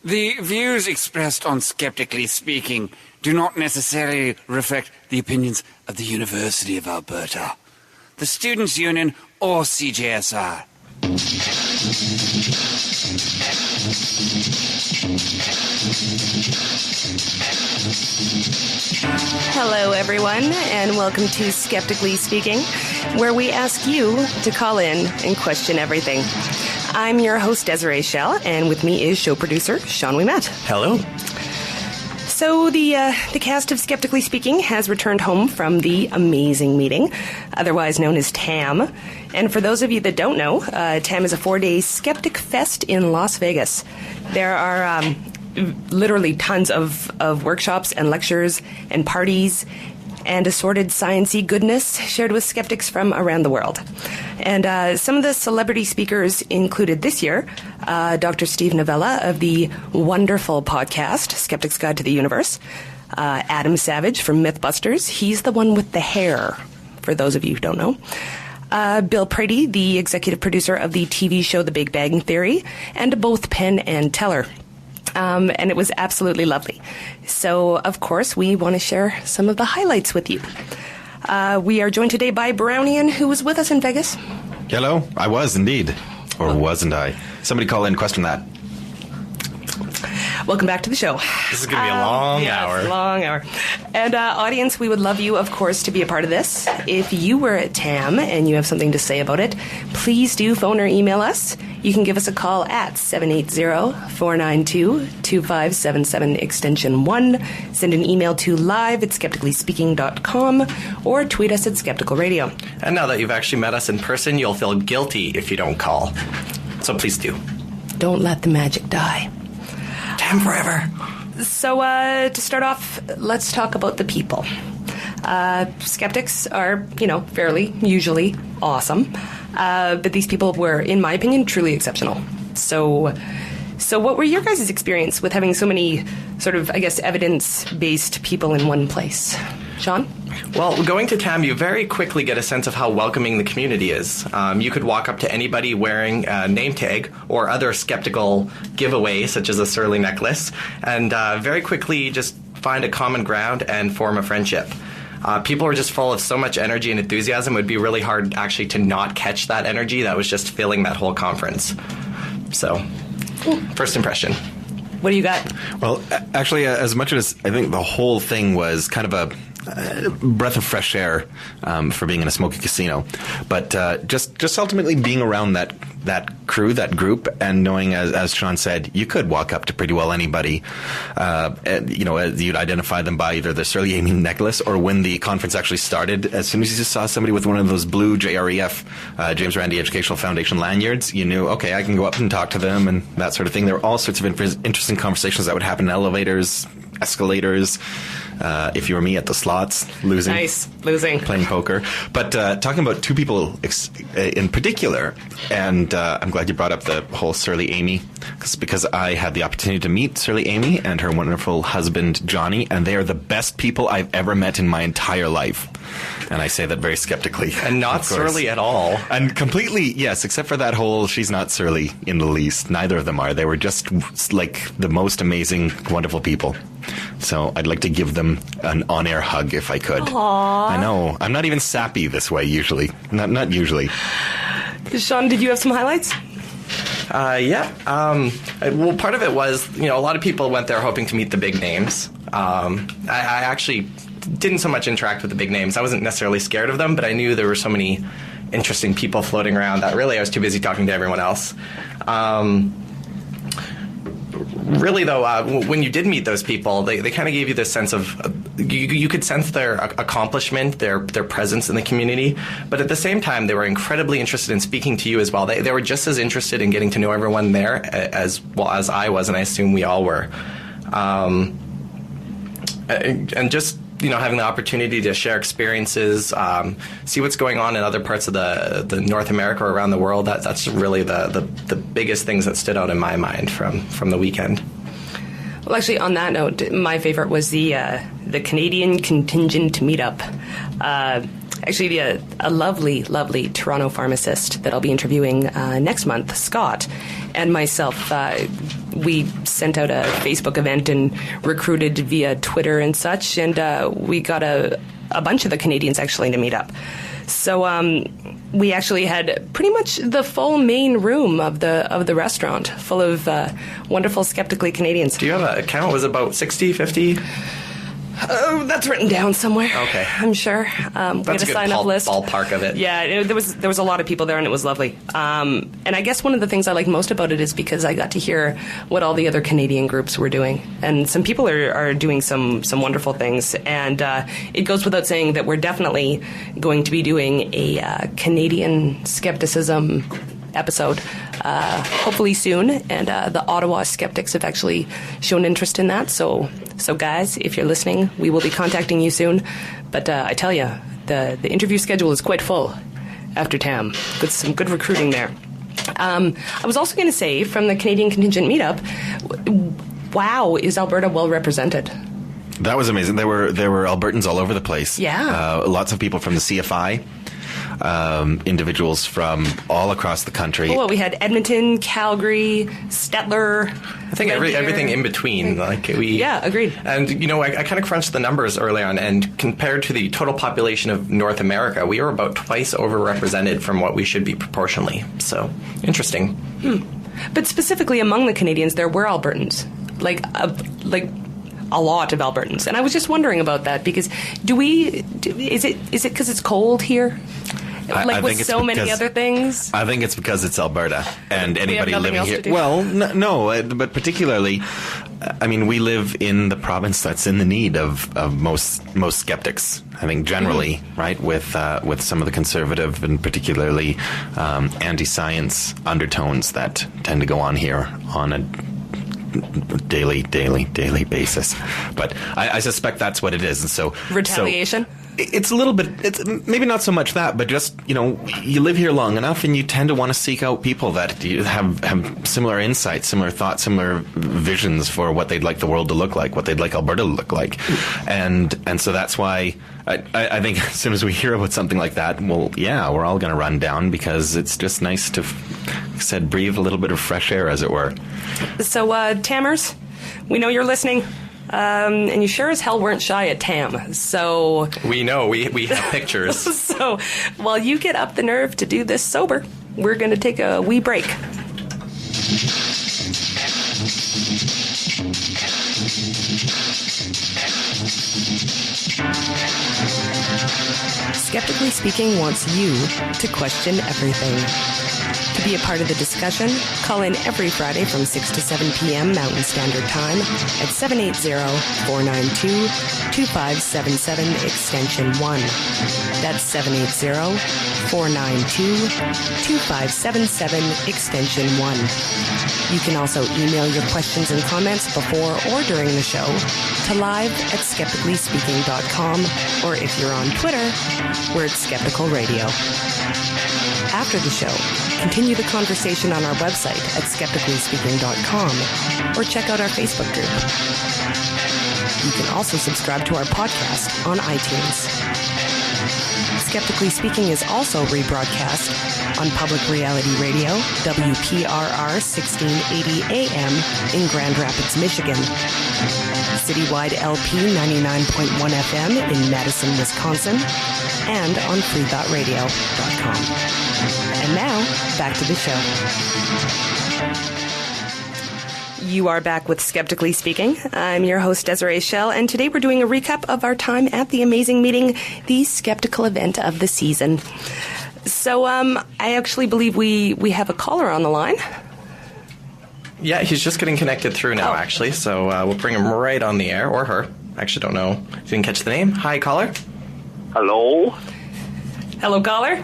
The views expressed on Skeptically Speaking do not necessarily reflect the opinions of the University of Alberta, the Students' Union, or CJSR. Hello, everyone, and welcome to Skeptically Speaking, where we ask you to call in and question everything. I'm your host, Desiree Schell, and with me is show producer Sean Ouimet. Hello. So the cast of Skeptically Speaking has returned home from the amazing meeting, otherwise known as TAM. And for those of you that don't know, TAM is a 4-day Skeptic Fest in Las Vegas. There are literally tons of workshops and lectures and parties and assorted science-y goodness shared with skeptics from around the world. And some of the celebrity speakers included this year, Dr. Steve Novella of the wonderful podcast, Skeptic's Guide to the Universe, Adam Savage from Mythbusters. He's the one with the hair, for those of you who don't know. Bill Prady, the executive producer of the TV show The Big Bang Theory, and both Penn and Teller. And it was absolutely lovely. So, of course, we want to share some of the highlights with you. We are joined today by Brownian, who was with us in Vegas. Hello. I was indeed. Or wasn't I? Somebody call in and question that. Welcome back to the show. This is going to be a long hour. Long hour. And audience, we would love you, of course, to be a part of this. If you were at TAM and you have something to say about it, please do phone or email us. You can give us a call at 780-492-2577 extension 1. Send an email to live@skepticallyspeaking.com or tweet us at Skeptical Radio. And now that you've actually met us in person, you'll feel guilty if you don't call. So please do. Don't let the magic die. TAM Forever. So to start off, let's talk about the people. Skeptics are, fairly, usually awesome. But these people were, in my opinion, truly exceptional. So what were your guys' experience with having so many sort of, evidence-based people in one place? Sean? Well, going to TAM, you very quickly get a sense of how welcoming the community is. You could walk up to anybody wearing a name tag or other skeptical giveaway, such as a Surly necklace, and very quickly just find a common ground and form a friendship. People were just full of so much energy and enthusiasm. It would be really hard actually to not catch that energy that was just filling that whole conference. So, first impression. What do you got? Well, actually, as much as I think the whole thing was kind of a breath of fresh air for being in a smoky casino, but just ultimately being around that crew, that group, and knowing, as Sean said, you could walk up to pretty well anybody. You'd identify them by either the Surly Amy necklace, or when the conference actually started, as soon as you just saw somebody with one of those blue JREF, James Randi Educational Foundation lanyards, you knew, okay, I can go up and talk to them and that sort of thing. There were all sorts of interesting conversations that would happen in elevators, escalators. If you were me at the slots, losing. Nice, losing. Playing poker. But talking about two people in particular, and I'm glad you brought up the whole Surly Amy, because I had the opportunity to meet Surly Amy and her wonderful husband, Johnny, and they are the best people I've ever met in my entire life. And I say that very skeptically. And not surly at all. And completely, yes, except for that whole, she's not surly in the least. Neither of them are. They were just like the most amazing, wonderful people. So I'd like to give them an on-air hug if I could. Aww. I know. I'm not even sappy this way usually. Not usually. Sean, did you have some highlights? Yeah. Well, part of it was, a lot of people went there hoping to meet the big names. I actually didn't so much interact with the big names. I wasn't necessarily scared of them, but I knew there were so many interesting people floating around that really I was too busy talking to everyone else. Really, though, when you did meet those people, they kind of gave you this sense of you could sense their accomplishment, their presence in the community, but at the same time, they were incredibly interested in speaking to you as well. They were just as interested in getting to know everyone there as well as I was, and I assume we all were. And just having the opportunity to share experiences, see what's going on in other parts of the North America or around the world, that's really the biggest things that stood out in my mind from the weekend. Well, actually, on that note, my favorite was the Canadian contingent meetup. Actually, a lovely, lovely Toronto pharmacist that I'll be interviewing next month, Scott, and myself we sent out a Facebook event and recruited via Twitter and such, and we got a bunch of the Canadians actually to meet up. So we actually had pretty much the full main room of the restaurant full of wonderful Skeptically Canadians. Do you have a count? Was it about 60, 50? Oh, that's written down somewhere. Okay, I'm sure. We had that's a a good sign-up list. ballpark of it. Yeah, there was a lot of people there, and it was lovely. And I guess one of the things I like most about it is because I got to hear what all the other Canadian groups were doing, and some people are doing some wonderful things. And it goes without saying that we're definitely going to be doing a Canadian skepticism episode hopefully soon, and the Ottawa skeptics have actually shown interest in that, so guys, if you're listening, we will be contacting you soon. But I tell you, the interview schedule is quite full after TAM. Some good recruiting there. I was also going to say, from the Canadian Contingent Meetup, wow, is Alberta well represented? That was amazing. There were Albertans all over the place. Yeah. Lots of people from the CFI. Individuals from all across the country. Well, we had Edmonton, Calgary, Stettler. I think everything in between. Yeah, agreed. And, I kind of crunched the numbers early on, and compared to the total population of North America, we are about twice overrepresented from what we should be proportionally. So, interesting. But specifically among the Canadians, there were Albertans. Like a lot of Albertans. And I was just wondering about that, because is it because it's cold here? I with so many other things? I think it's because it's Alberta, and anybody living here. To do? Well, no, but particularly, I mean, we live in the province that's in the need of most skeptics. I think generally, right, with some of the conservative and particularly anti-science undertones that tend to go on here on a daily basis. But I suspect that's what it is. And so retaliation? It's a little bit, it's maybe not so much that, but just, you live here long enough and you tend to want to seek out people that have similar insights, similar thoughts, similar visions for what they'd like the world to look like, what they'd like Alberta to look like. And so that's why I think as soon as we hear about something like that, well, yeah, we're all going to run down, because it's just nice to, like I said, breathe a little bit of fresh air, as it were. So, Tammers, we know you're listening. And you sure as hell weren't shy at TAM, so... We know, we have pictures. So, while you get up the nerve to do this sober, we're going to take a wee break. Skeptically Speaking wants you to question everything. To be a part of the discussion, call in every Friday from 6 to 7 p.m. Mountain Standard Time at 780-492-2577 extension 1. That's 780-492-2577 extension 1. You can also email your questions and comments before or during the show to live@skepticallyspeaking.com, or if you're on Twitter, we're at Skeptical Radio. After the show, continue the conversation on our website at skepticallyspeaking.com, or check out our Facebook group. You can also subscribe to our podcast on iTunes. Skeptically Speaking is also rebroadcast on Public Reality Radio, WPRR 1680 AM in Grand Rapids, Michigan. Citywide LP 99.1 FM in Madison, Wisconsin, and on freethoughtradio.com. And now, back to the show. You are back with Skeptically Speaking. I'm your host, Desiree Schell, and today we're doing a recap of our time at the amazing meeting, the skeptical event of the season. So, I actually believe we have a caller on the line. Yeah, he's just getting connected through now, actually, so we'll bring him right on the air, or her. Actually, don't know. Didn't catch the name. Hi, caller. Hello? Hello, caller.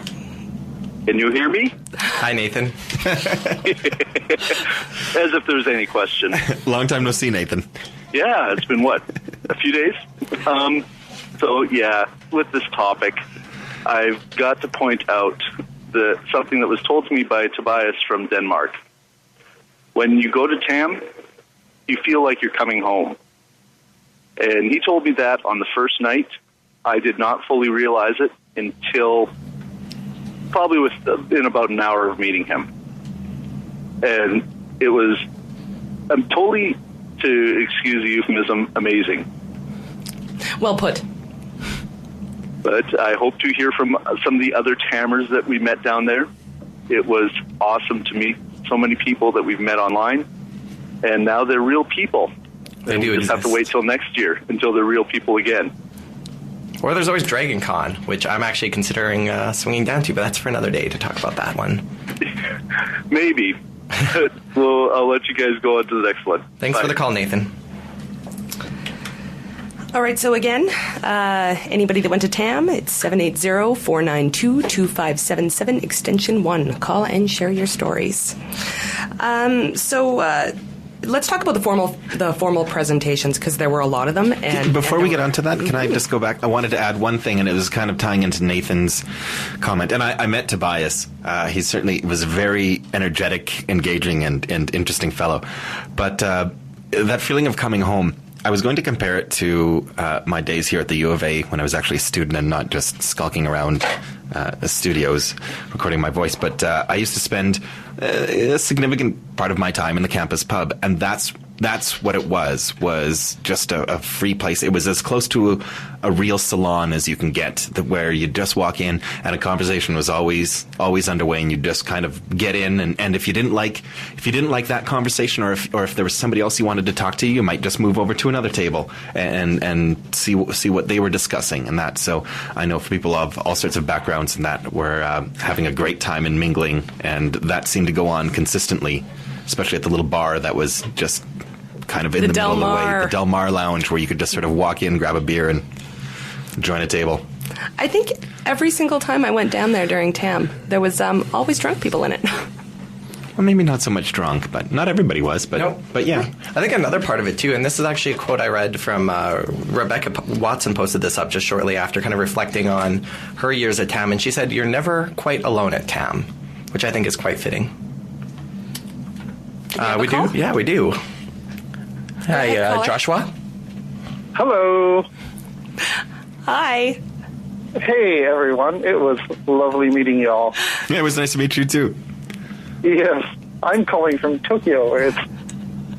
Can you hear me? Hi, Nathan. As if there's any question. Long time no see, Nathan. Yeah, it's been, what, a few days? So, yeah, with this topic, I've got to point out something that was told to me by Tobias from Denmark. When you go to TAM, you feel like you're coming home. And he told me that on the first night. I did not fully realize it until probably in about an hour of meeting him. And it was totally, to excuse the euphemism, amazing. Well put. But I hope to hear from some of the other TAMers that we met down there. It was awesome to meet so many people that we've met online, and now they're real people. They and do we just have to wait till next year until they're real people again. Or there's always Dragon Con, which I'm actually considering swinging down to, but that's for another day to talk about that one. Maybe. Well, I'll let you guys go on to the next one. Thanks Bye. for the call, Nathan. All right, so again, anybody that went to TAM, it's 780-492-2577, extension 1. Call and share your stories. Let's talk about the formal presentations, because there were a lot of them. And before we get onto that, can I just go back? I wanted to add one thing, and it was kind of tying into Nathan's comment. And I met Tobias. He certainly was a very energetic, engaging, and interesting fellow. But that feeling of coming home, I was going to compare it to my days here at the U of A when I was actually a student and not just skulking around studios recording my voice. But I used to spend a significant part of my time in the campus pub, and that's what it was just a free place. It was as close to a real salon as you can get, where you just walk in and a conversation was always underway, and you just kind of get in, and if you didn't like that conversation, or if there was somebody else you wanted to talk to, you might just move over to another table and see what they were discussing, and that. So I know for people of all sorts of backgrounds and that were having a great time and mingling, and that seemed to go on consistently, especially at the little bar that was just kind of in the middle of the way, the Del Mar Lounge, where you could just sort of walk in, grab a beer, and join a table. I think every single time I went down there during TAM, there was always drunk people in it. Well, maybe not so much drunk, but not everybody was. But Nope. But yeah. I think another part of it, too, and this is actually a quote I read from Rebecca Watson posted this up just shortly after, kind of reflecting on her years at TAM, and she said, "You're never quite alone at TAM," which I think is quite fitting. We do? Yeah, we do. Hi, Joshua. Hello. Hi. Hey, everyone. It was lovely meeting you all. Yeah, it was nice to meet you, too. Yes, I'm calling from Tokyo, where it's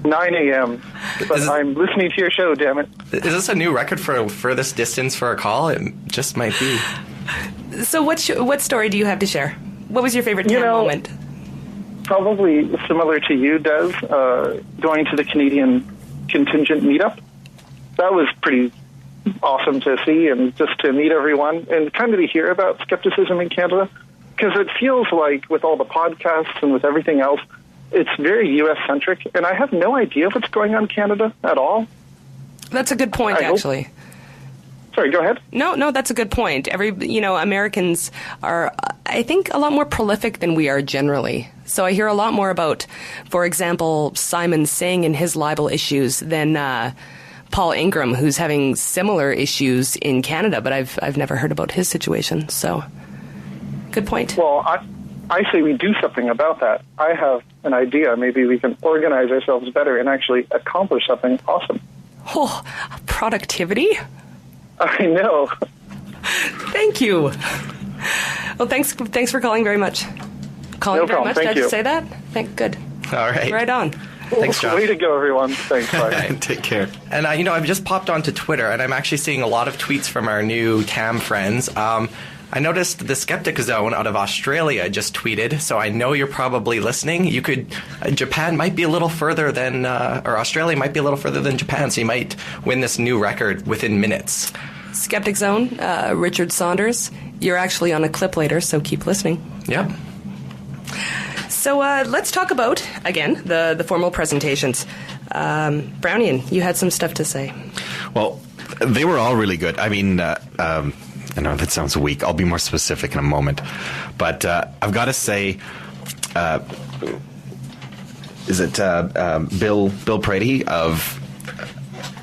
9 a.m., but I'm listening to your show, damn it. Is this a new record for furthest distance for a call? It just might be. So what story do you have to share? What was your favorite TAM moment? Probably similar to you, Des, going to the Canadian contingent meetup. That was pretty awesome to see, and just to meet everyone and kind of to hear about skepticism in Canada, because it feels like with all the podcasts and with everything else, it's very U.S.-centric, and I have no idea what's going on in Canada at all. That's a good point, actually. Sorry, go ahead. No, that's a good point. Americans are, I think, a lot more prolific than we are generally. So I hear a lot more about, for example, Simon Singh and his libel issues than Paul Ingram, who's having similar issues in Canada, but I've never heard about his situation. So, good point. Well, I say we do something about that. I have an idea. Maybe we can organize ourselves better and actually accomplish something awesome. Oh, productivity? I know. Thank you. Well, thanks for calling very much. No problem. Did I Thank just you. say that? Good. All right. Right on. Thanks, Josh. Way to go, everyone. Thanks, bye. Take care. And, I've just popped onto Twitter, and I'm actually seeing a lot of tweets from our new TAM friends. I noticed the Skeptic Zone out of Australia just tweeted, so I know you're probably listening. Japan might be a little further than, or Australia might be a little further than Japan, so you might win this new record within minutes. Skeptic Zone, Richard Saunders. You're actually on a clip later, so keep listening. Yep. So let's talk about, again, the formal presentations. Brownian, you had some stuff to say. Well, they were all really good. I mean, I know that sounds weak. I'll be more specific in a moment. But I've got to say, is it Bill Prady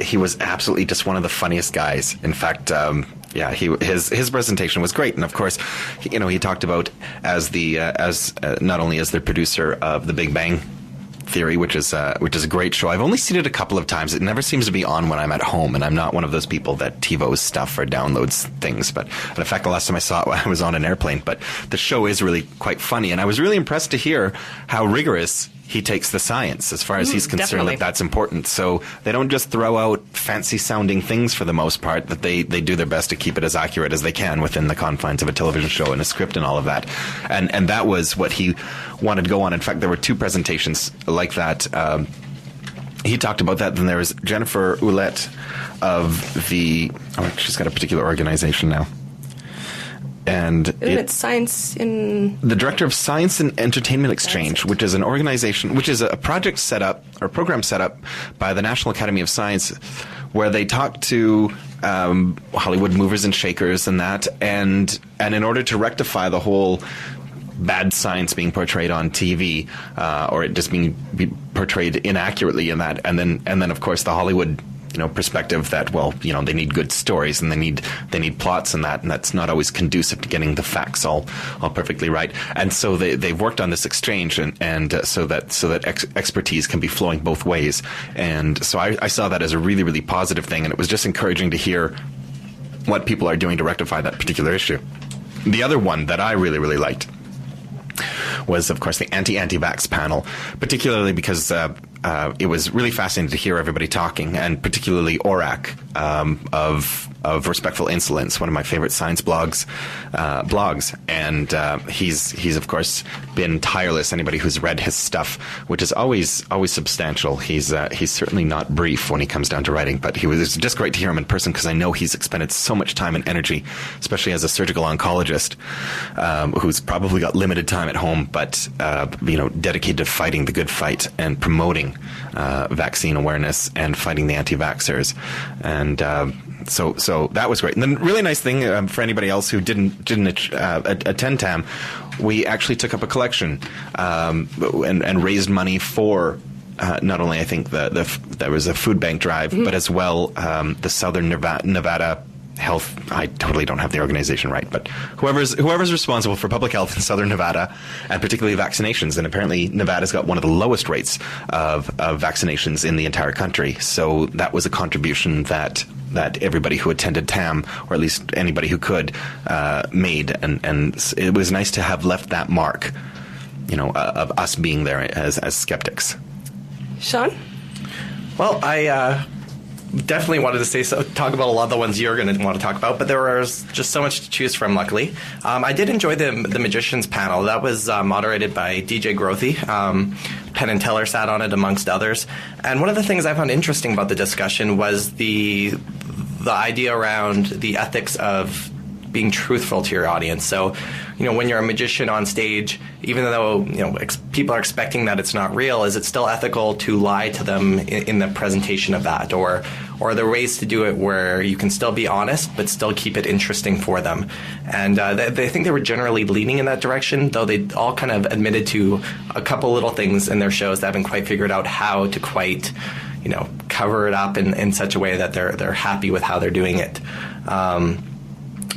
he was absolutely just one of the funniest guys. In fact, his presentation was great, and of course, he talked about as not only as the producer of The Big Bang Theory, which is a great show. I've only seen it a couple of times. It never seems to be on when I'm at home, and I'm not one of those people that TiVos stuff or downloads things. But in fact, the last time I saw it, I was on an airplane. But the show is really quite funny, and I was really impressed to hear how rigorous he takes the science. As far as he's concerned, definitely. that's important. So they don't just throw out fancy-sounding things for the most part, that they do their best to keep it as accurate as they can within the confines of a television show and a script and all of that. And that was what he wanted to go on. In fact, there were 2 presentations like that. He talked about that. Then there was Jennifer Ouellette of she's got a particular organization now. And it's Science in... The Director of Science and Entertainment Exchange, which is an organization, which is a project set up, or program set up by the National Academy of Science, where they talk to Hollywood movers and shakers and that, and in order to rectify the whole bad science being portrayed on TV, or it just being portrayed inaccurately in that, and then of course the Hollywood perspective that, they need good stories and they need plots and that's not always conducive to getting the facts all perfectly right. And so they've worked on this exchange and so that expertise can be flowing both ways. And so I saw that as a really, really positive thing, and it was just encouraging to hear what people are doing to rectify that particular issue. The other one that I really, really liked was, of course, the anti-vax panel, particularly because it was really fascinating to hear everybody talking, and particularly Orak of Respectful Insolence, one of my favorite science blogs, and he's of course been tireless. Anybody who's read his stuff, which is always substantial, he's certainly not brief when he comes down to writing, but it was just great to hear him in person, because I know he's expended so much time and energy, especially as a surgical oncologist who's probably got limited time at home, but dedicated to fighting the good fight and promoting vaccine awareness and fighting the anti-vaxxers. And so that was great. And then really nice thing for anybody else who didn't attend TAM, we actually took up a collection and raised money for not only, I think, there was a food bank drive, but as well the Southern Nevada Health. I totally don't have the organization right, but whoever's responsible for public health in Southern Nevada, and particularly vaccinations. And apparently Nevada's got one of the lowest rates of vaccinations in the entire country. So that was a contribution that everybody who attended TAM, or at least anybody who could, made. And it was nice to have left that mark, of us being there as skeptics. Sean? Well, I definitely wanted to talk about a lot of the ones you're going to want to talk about, but there was just so much to choose from, luckily. I did enjoy the Magicians panel. That was moderated by DJ Grothy. Penn and Teller sat on it, amongst others. And one of the things I found interesting about the discussion was the idea around the ethics of being truthful to your audience. So, when you're a magician on stage, even though people are expecting that it's not real, is it still ethical to lie to them in the presentation of that, or are there ways to do it where you can still be honest but still keep it interesting for them? And they think they were generally leaning in that direction, though they all kind of admitted to a couple little things in their shows that haven't quite figured out how to quite cover it up in such a way that they're happy with how they're doing it.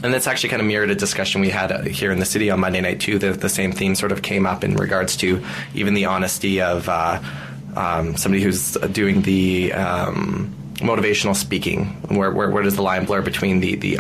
And that's actually kind of mirrored a discussion we had here in the city on Monday night, too. The same theme sort of came up in regards to even the honesty of somebody who's doing the motivational speaking. Where does the line blur between the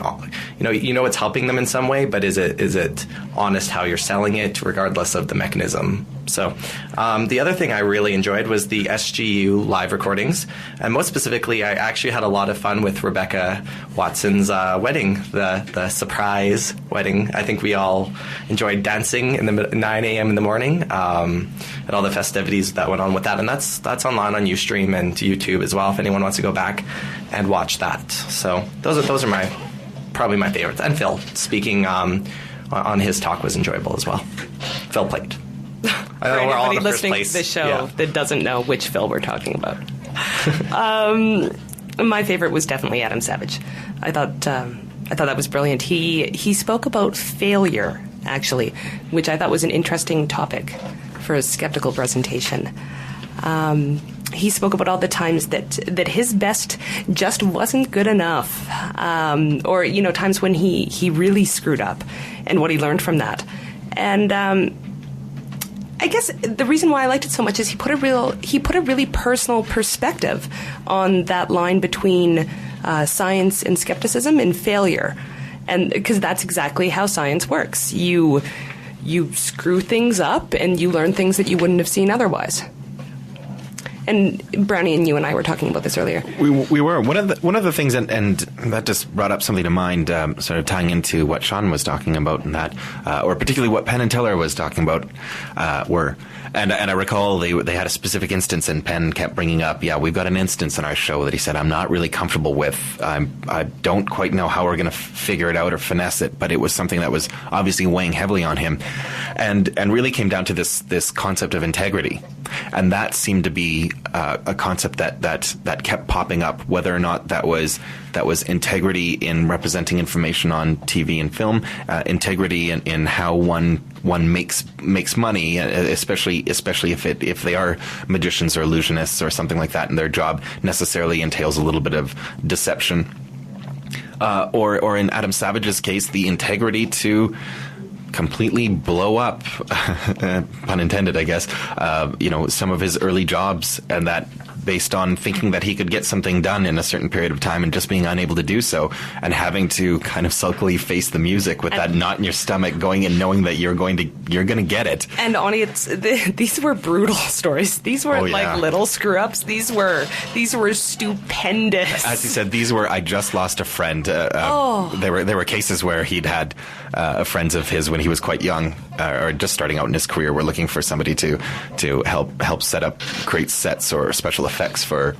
it's helping them in some way, but is it honest how you're selling it, regardless of the mechanism? So the other thing I really enjoyed was the SGU live recordings, and most specifically, I actually had a lot of fun with Rebecca Watson's wedding, the surprise wedding. I think we all enjoyed dancing in the 9 a.m. in the morning, and all the festivities that went on with that. And that's online on Ustream and YouTube as well, if anyone wants to go back and watch that. So those are probably my favorites. And Phil speaking on his talk was enjoyable as well. Phil played. I know we're all in the first listening place. To the show that doesn't know which Phil we're talking about. My favorite was definitely Adam Savage. I thought that was brilliant. He spoke about failure, actually, which I thought was an interesting topic for a skeptical presentation. He spoke about all the times that his best just wasn't good enough, or times when he really screwed up, and what he learned from that. And I guess the reason why I liked it so much is he put a really personal perspective on that line between science and skepticism and failure, and because that's exactly how science works. You screw things up and you learn things that you wouldn't have seen otherwise. And Brownie and you and I were talking about this earlier. We were. One of the things, and that just brought up something to mind, sort of tying into what Sean was talking about, and that, or particularly what Penn and Teller was talking about, were. And I recall they had a specific instance, and Penn kept bringing up, we've got an instance in our show that he said I'm not really comfortable with. I don't quite know how we're going to figure it out or finesse it, but it was something that was obviously weighing heavily on him, and really came down to this concept of integrity, and that seemed to be a concept that kept popping up, whether or not that was integrity in representing information on TV and film, integrity in how one makes money, especially if they are magicians or illusionists or something like that, and their job necessarily entails a little bit of deception. Or in Adam Savage's case, the integrity to completely blow up, pun intended, I guess, some of his early jobs, and that based on thinking that he could get something done in a certain period of time and just being unable to do so, and having to kind of sulkily face the music with that knot in your stomach, going in knowing that you're going to get it. And audience, these were brutal stories. These weren't like little screw ups. These were stupendous. As he said, these were, I just lost a friend. There were cases where he'd had friends of his when he was quite young, or just starting out in his career, were looking for somebody to help set up great sets or special effects for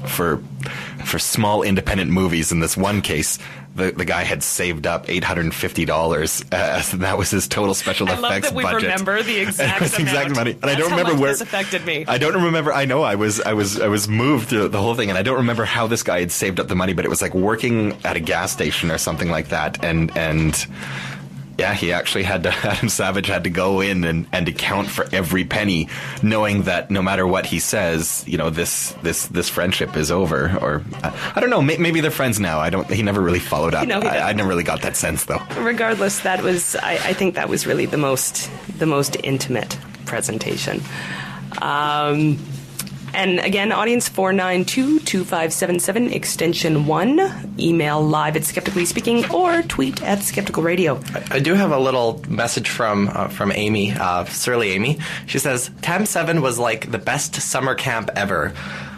small independent movies. In this one case, the guy had saved up $850. That was his total special effects budget. I love that we remember the exact money. And I don't remember where this affected me. I don't remember. I know I was moved through the whole thing, and I don't remember how this guy had saved up the money, but it was like working at a gas station or something like that, and. Yeah, he actually Adam Savage had to go in and account for every penny, knowing that no matter what he says, this friendship is over. Or I don't know, maybe they're friends now. He never really followed up. I never really got that sense, though. Regardless, that was I think that was really the most intimate presentation. And again, audience 492-2577, extension 1. Email live at Skeptically Speaking or tweet at Skeptical Radio. I do have a little message from Amy, Surly Amy. She says, TAM 7 was like the best summer camp ever.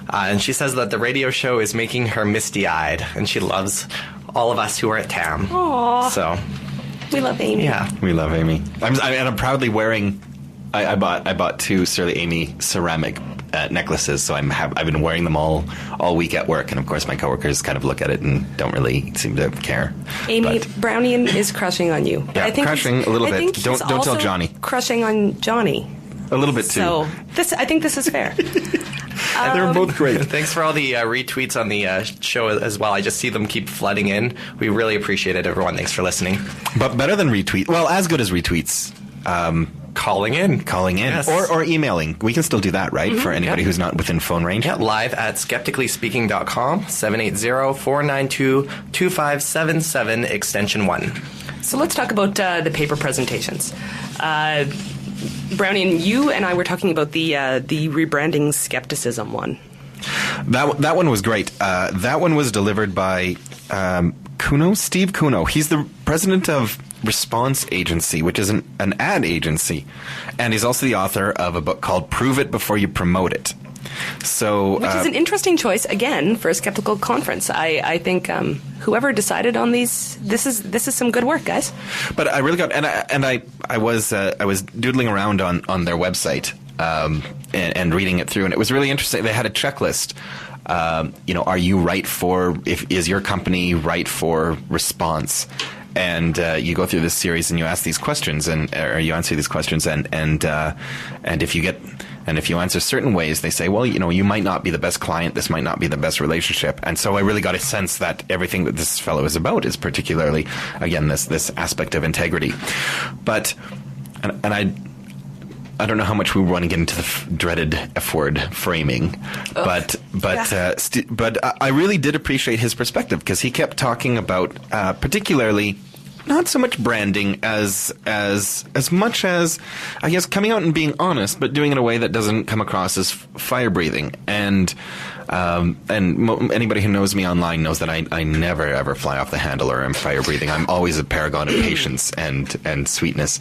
And she says that the radio show is making her misty-eyed, and she loves all of us who are at TAM. Aww. So, we love Amy. Yeah, we love Amy. I'm proudly wearing... I bought 2 Surly Amy ceramic necklaces, so I've been wearing them all week at work, and of course my coworkers kind of look at it and don't really seem to care. Amy, Brownie is crushing on you. Yeah, crushing a little bit. Don't tell Johnny. Crushing on Johnny. A little bit too. So I think this is fair. They're both great. Thanks for all the retweets on the show as well. I just see them keep flooding in. We really appreciate it, everyone. Thanks for listening. But better than retweet. Well, as good as retweets. Calling in. Yes. Or emailing. We can still do that, right? Mm-hmm, for anybody who's not within phone range. Yeah, live at skepticallyspeaking.com, 780-492-2577, extension 1. So let's talk about the paper presentations. Brownie, you and I were talking about the rebranding skepticism one. That one was great. That one was delivered by Steve Kuno. He's the president of Response Agency, which is an ad agency, and he's also the author of a book called Prove It Before You Promote It. So, which is an interesting choice again for a skeptical conference. I think whoever decided on these, this is some good work, guys. But I really got I was doodling around on their website and reading it through, and it was really interesting. They had a checklist. Are you right is your company right for response? And you go through this series and you ask these questions, or you answer these questions, and if you answer certain ways, they say, well, you might not be the best client. This might not be the best relationship. And so I really got a sense that everything that this fellow is about is particularly, again, this aspect of integrity. But I don't know how much we want to get into the dreaded F word framing, but I really did appreciate his perspective, because he kept talking about particularly not so much branding as much as, I guess, coming out and being honest, but doing it in a way that doesn't come across as fire breathing. And anybody who knows me online knows that I never ever fly off the handle or am fire breathing. I'm always a paragon of patience and sweetness.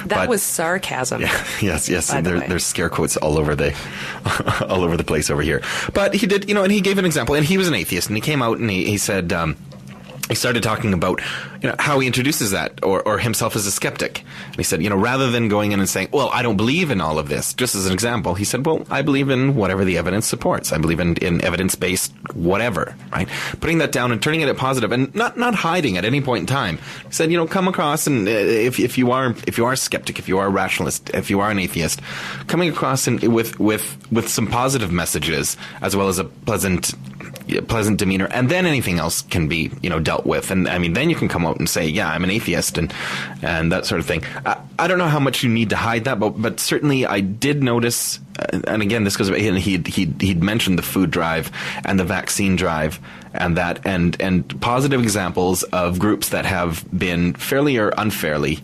That was sarcasm. Yeah, yes. There's scare quotes all over the place over here. But he did, and he gave an example, and he was an atheist, and he came out and he said. He started talking about, how he introduces that, or himself as a skeptic. And he said, rather than going in and saying, well, I don't believe in all of this, just as an example, he said, well, I believe in whatever the evidence supports. I believe in evidence-based whatever, right? Putting that down and turning it positive and not hiding at any point in time. He said, come across, and if you are a skeptic, if you are a rationalist, if you are an atheist, coming across with some positive messages as well as a pleasant demeanor, and then anything else can be dealt with. And I mean, then you can come out and say, yeah, I'm an atheist and that sort of thing. I don't know how much you need to hide that, but certainly I did notice, and again, this goes, he'd mentioned the food drive and the vaccine drive and that, and positive examples of groups that have been fairly or unfairly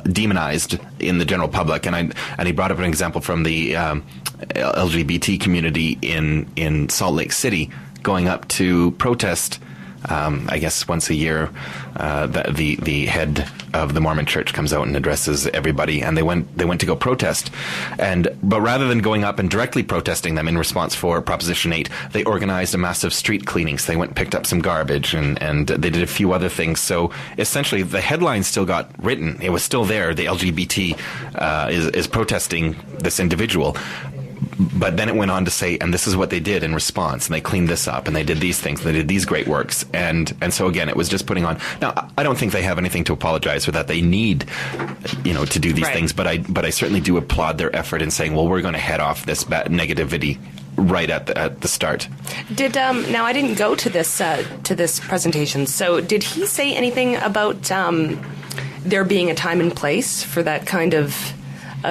demonized in the general public. And he brought up an example from the LGBT community in Salt Lake City, going up to protest, I guess once a year, the head of the Mormon Church comes out and addresses everybody, and they went to go protest, but rather than going up and directly protesting them in response for Proposition 8, they organized a massive street cleaning. So they went and picked up some garbage, and they did a few other things. So essentially, the headline still got written. It was still there. The LGBT is protesting this individual. But then it went on to say, and this is what they did in response, and they cleaned this up, and they did these things, and they did these great works, and so again, it was just putting on. Now, I don't think they have anything to apologize for that. They need, to do these things, but I certainly do applaud their effort in saying, well, we're going to head off this negativity right at the start. Did now I didn't go to this presentation, so did he say anything about there being a time and place for that kind of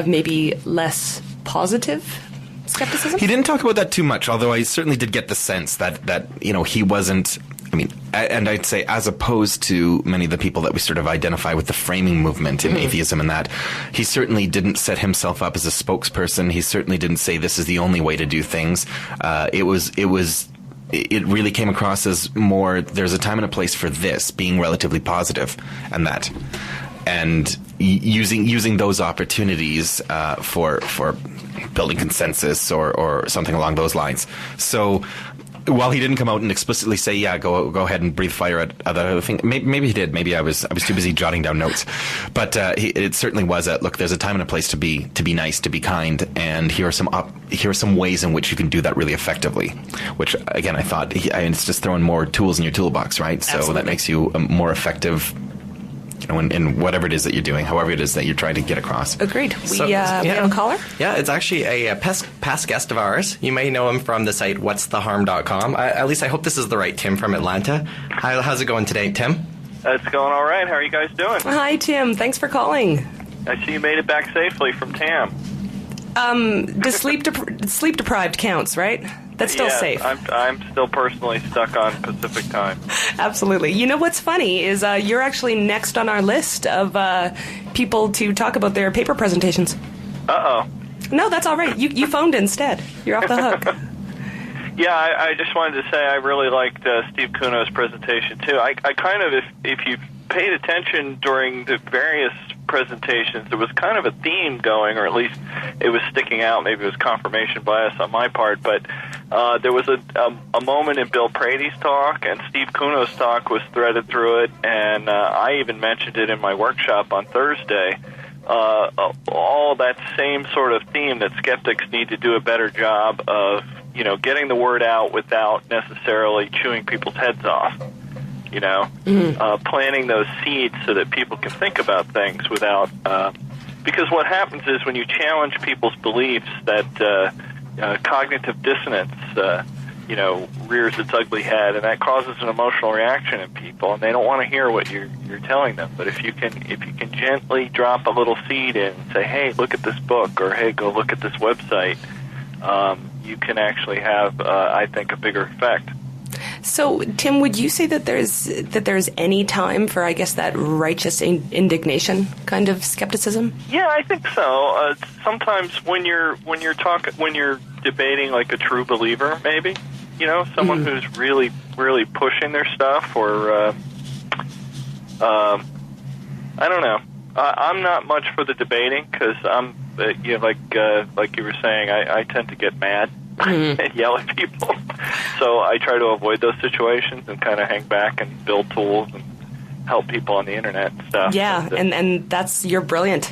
maybe less positive skepticism? He didn't talk about that too much, although I certainly did get the sense that he wasn't, and I'd say as opposed to many of the people that we sort of identify with the framing movement in atheism and that, he certainly didn't set himself up as a spokesperson. He certainly didn't say this is the only way to do things. It really came across as more, there's a time and a place for this, being relatively positive and that. And using those opportunities for building consensus or something along those lines. So while he didn't come out and explicitly say, yeah, go ahead and breathe fire at other things, maybe he did. Maybe I was too busy jotting down notes. But it certainly was look, there's a time and a place to be nice, to be kind, and here are some ways in which you can do that really effectively. Which again, I thought it's just throwing more tools in your toolbox, right? So Absolutely. That makes you more effective. In whatever it is that you're doing, however it is that you're trying to get across. Agreed. We have a caller? Yeah, it's actually a past guest of ours. You may know him from the site whatstheharm.com. At least I hope this is the right Tim from Atlanta. How's it going today, Tim? It's going all right. How are you guys doing? Hi, Tim. Thanks for calling. I see you made it back safely from TAM. Does sleep deprived counts, right? That's still safe. I'm still personally stuck on Pacific time. Absolutely. You know what's funny is you're actually next on our list of people to talk about their paper presentations. Uh-oh. No, that's all right. You phoned instead. You're off the hook. Yeah, I just wanted to say I really liked Steve Kuno's presentation, too. I kind of, if you paid attention during the various presentations, there was kind of a theme going, or at least it was sticking out. Maybe it was confirmation bias on my part, but there was a moment in Bill Prady's talk, and Steve Kuno's talk was threaded through it, and I even mentioned it in my workshop on Thursday. All that same sort of theme that skeptics need to do a better job of, getting the word out without necessarily chewing people's heads off. Planting those seeds so that people can think about things without, because what happens is when you challenge people's beliefs that cognitive dissonance, rears its ugly head, and that causes an emotional reaction in people, and they don't want to hear what you're telling them. But if you can gently drop a little seed in and say, hey, look at this book, or hey, go look at this website, you can actually have, I think, a bigger effect. So, Tim, would you say that there's any time for, I guess, that righteous indignation kind of skepticism? Yeah, I think so. Sometimes when you're debating like a true believer, maybe, someone who's really, really pushing their stuff, or I don't know. I'm not much for the debating because I'm, like you were saying, I tend to get mad and yell at people. So I try to avoid those situations and kind of hang back and build tools and help people on the internet and stuff. Yeah, and you're brilliant.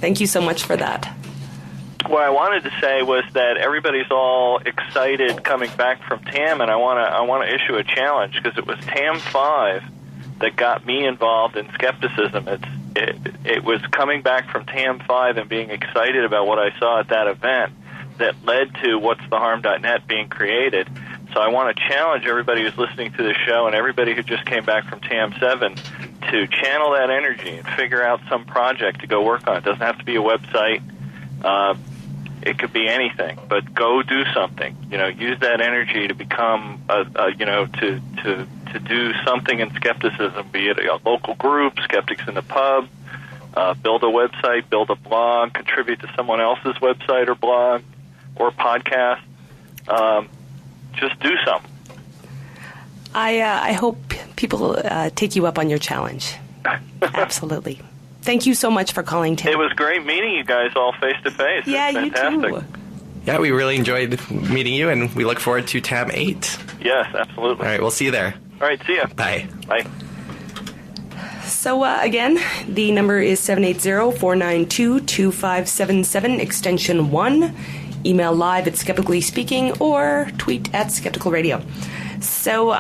Thank you so much for that. What I wanted to say was that everybody's all excited coming back from TAM, and I want to issue a challenge because it was TAM 5 that got me involved in skepticism. It was coming back from TAM 5 and being excited about what I saw at that event that led to whatstheharm.net being created. So I want to challenge everybody who's listening to this show and everybody who just came back from TAM 7 to channel that energy and figure out some project to go work on. It doesn't have to be a website. It could be anything, but go do something. Use that energy to become, to do something in skepticism, be it a local group, Skeptics in the Pub, build a website, build a blog, contribute to someone else's website or blog or podcast. Just do something. I hope people take you up on your challenge. Absolutely. Thank you so much for calling, Tim. It was great meeting you guys all face-to-face. Yeah, you too. Yeah, we really enjoyed meeting you, and we look forward to TAM 8. Yes, absolutely. All right, we'll see you there. All right, see ya. Bye. Bye. So, again, the number is 780-492-2577, extension 1. Email live at Skeptically Speaking or tweet at Skeptical Radio. So,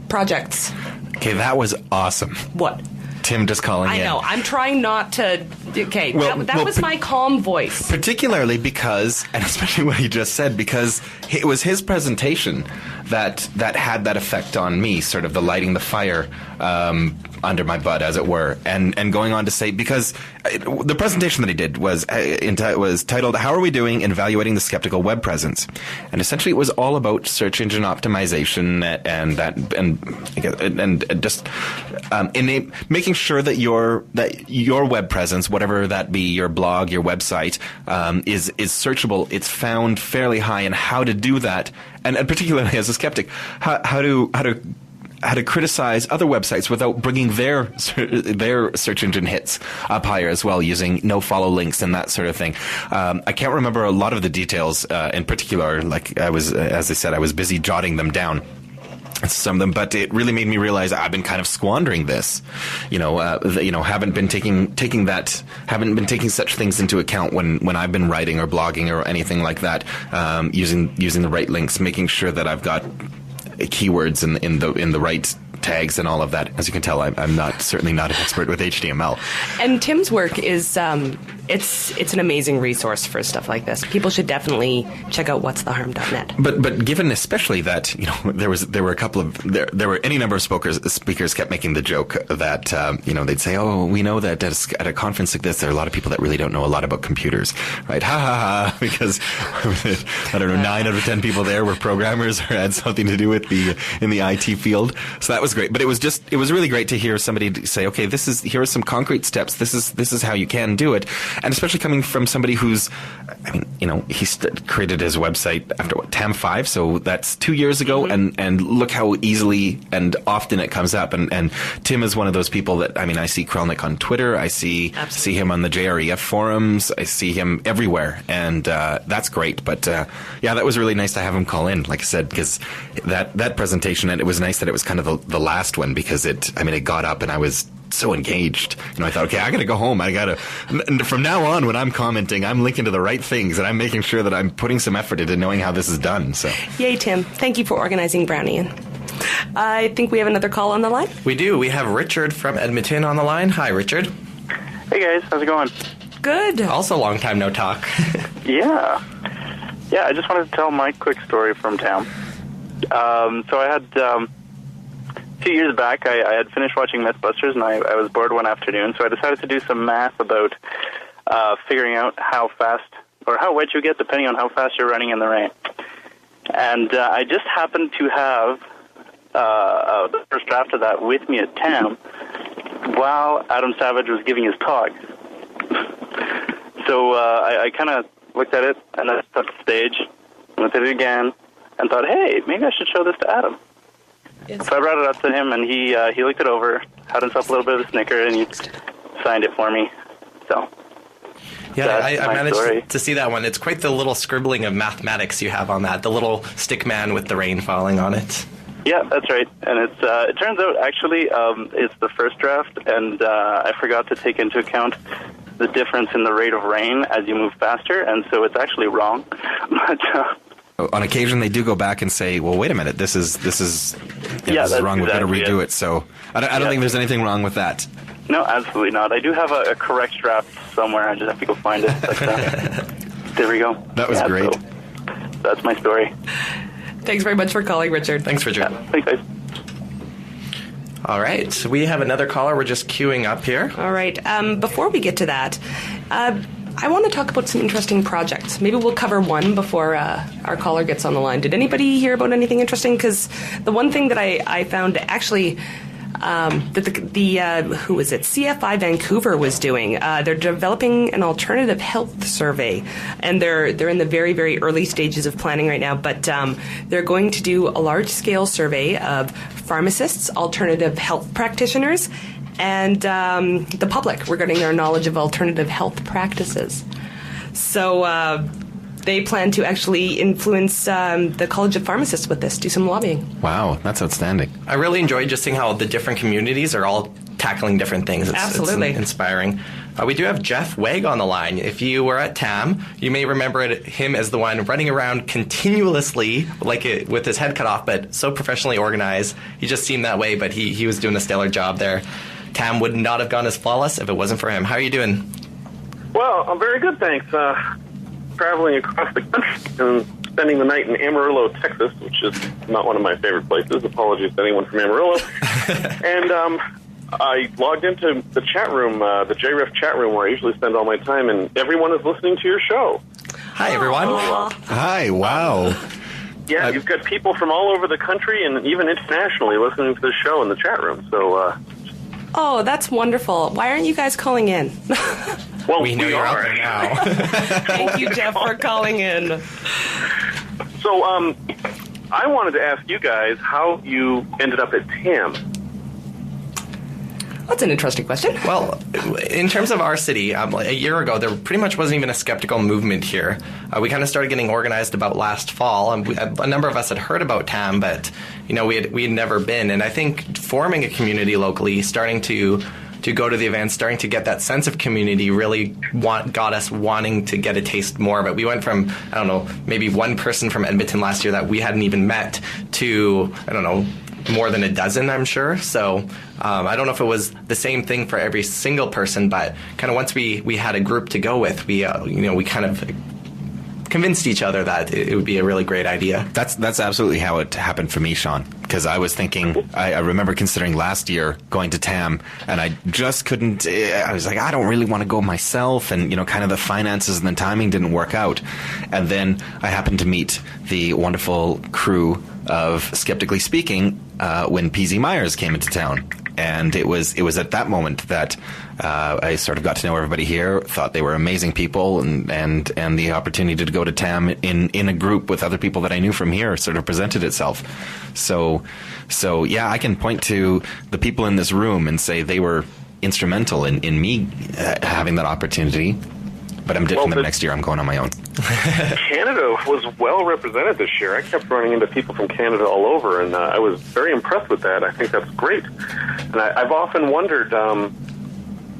projects. Okay, that was awesome. What? Tim just calling in. I know. I'm trying not to... Okay, that was my calm voice. Particularly because, and especially what he just said, because it was his presentation that had that effect on me, sort of the lighting the fire under my butt, as it were, and going on to say, because the presentation that he did was titled "How Are We Doing in Evaluating the Skeptical Web Presence?" And essentially, it was all about search engine optimization and just making sure that your web presence, whatever that be, your blog, your website, is searchable. It's found fairly high, and how to do that, and particularly as a skeptic, how to criticize other websites without bringing their search engine hits up higher as well, using no-follow links and that sort of thing. I can't remember a lot of the details in particular. Like as I said, I was busy jotting them down. Some of them, but it really made me realize I've been kind of squandering this. Haven't been taking such things into account when I've been writing or blogging or anything like that. Using the right links, making sure that I've got keywords in the right tags and all of that. As you can tell, I'm certainly not an expert with HTML. And Tim's work is it's an amazing resource for stuff like this. People should definitely check out whatstheharm.net. But given especially that there were a couple of there were any number of speakers kept making the joke that they'd say, oh, we know that at a conference like this there are a lot of people that really don't know a lot about computers, right? Ha ha ha! Because I don't know, 9 out of 10 people there were programmers or had something to do with in the IT field. So that was great. But it was really great to hear somebody say, okay, here are some concrete steps. This is how you can do it. And especially coming from somebody who's, he created his website after TAM 5, so that's 2 years ago, mm-hmm. and look how easily and often it comes up. And Tim is one of those people that, I see Krelnick on Twitter, I see him on the JREF forums, I see him everywhere, and that's great. But that was really nice to have him call in, like I said, because that presentation, and it was nice that it was kind of the last one, because it got up and I was so engaged. I thought, okay, I got to go home. From now on, when I'm commenting, I'm linking to the right things, and I'm making sure that I'm putting some effort into knowing how this is done. So, yay, Tim! Thank you for organizing Brownie. I think we have another call on the line. We do. We have Richard from Edmonton on the line. Hi, Richard. Hey guys, how's it going? Good. Also, long time no talk. Yeah. I just wanted to tell my quick story from TAM. So I had. 2 years back, I had finished watching Mythbusters, and I was bored one afternoon, so I decided to do some math about figuring out how fast or how wet you get depending on how fast you're running in the rain. And I just happened to have the first draft of that with me at TAM while Adam Savage was giving his talk. So I kind of looked at it, and I stepped the stage, looked at it again, and thought, hey, maybe I should show this to Adam. Yes. So I brought it up to him, and he looked it over, had himself a little bit of a snicker, and he signed it for me. So yeah, I managed to see that one. It's quite the little scribbling of mathematics you have on that, the little stick man with the rain falling on it. Yeah, that's right. And it turns out, actually, it's the first draft, and I forgot to take into account the difference in the rate of rain as you move faster, and so it's actually wrong. But on occasion, they do go back and say, "Well, wait a minute, this is wrong. We've got to redo it." So I don't think there's anything wrong with that. No, absolutely not. I do have a correct draft somewhere. I just have to go find it. But, there we go. That was great. So that's my story. Thanks very much for calling, Richard. Thanks, Richard. Yeah, thanks, guys. All right, so we have another caller. We're just queuing up here. All right. Before we get to that, I want to talk about some interesting projects. Maybe we'll cover one before our caller gets on the line. Did anybody hear about anything interesting? Because the one thing that I found actually that who is it? CFI Vancouver was doing. They're developing an alternative health survey, and they're in the very, very early stages of planning right now. But they're going to do a large scale survey of pharmacists, alternative health practitioners, and the public regarding their knowledge of alternative health practices. So they plan to actually influence the College of Pharmacists with this, do some lobbying. Wow, that's outstanding. I really enjoyed just seeing how the different communities are all tackling different things. Absolutely. It's inspiring. We do have Jeff Wagg on the line. If you were at TAM, you may remember him as the one running around continuously, with his head cut off, but so professionally organized. He just seemed that way, but he was doing a stellar job there. TAM would not have gone as flawless if it wasn't for him. How are you doing? Well, I'm very good, thanks. Traveling across the country and spending the night in Amarillo, Texas, which is not one of my favorite places. Apologies to anyone from Amarillo. And I logged into the chat room, the JREF chat room, where I usually spend all my time, and everyone is listening to your show. Hi, everyone. Hi, wow. Yeah, you've got people from all over the country and even internationally listening to the show in the chat room. So, oh, that's wonderful. Why aren't you guys calling in? well, we know you're out there now. Thank you, Jeff, for calling in. So, I wanted to ask you guys how you ended up at TAM. That's an interesting question. Well, in terms of our city, a year ago, there pretty much wasn't even a skeptical movement here. We kind of started getting organized about last fall, and a number of us had heard about TAM, but we had never been. And I think forming a community locally, starting to go to the events, starting to get that sense of community really got us wanting to get a taste more of it. We went from, I don't know, maybe one person from Edmonton last year that we hadn't even met to, I don't know, more than a dozen, I'm sure. So I don't know if it was the same thing for every single person, but kind of once we had a group to go with, we kind of convinced each other that it would be a really great idea. That's absolutely how it happened for me, Sean. Because I was thinking, I remember considering last year going to TAM, and I just couldn't. I was like, I don't really want to go myself, and kind of the finances and the timing didn't work out. And then I happened to meet the wonderful crew of Skeptically Speaking when PZ Myers came into town. And it was at that moment that I sort of got to know everybody here, thought they were amazing people, and the opportunity to go to TAM in a group with other people that I knew from here sort of presented itself. So yeah, I can point to the people in this room and say they were instrumental in me having that opportunity. But I'm ditching them next year. I'm going on my own. Canada was well represented this year. I kept running into people from Canada all over, and I was very impressed with that. I think that's great. And I've often wondered,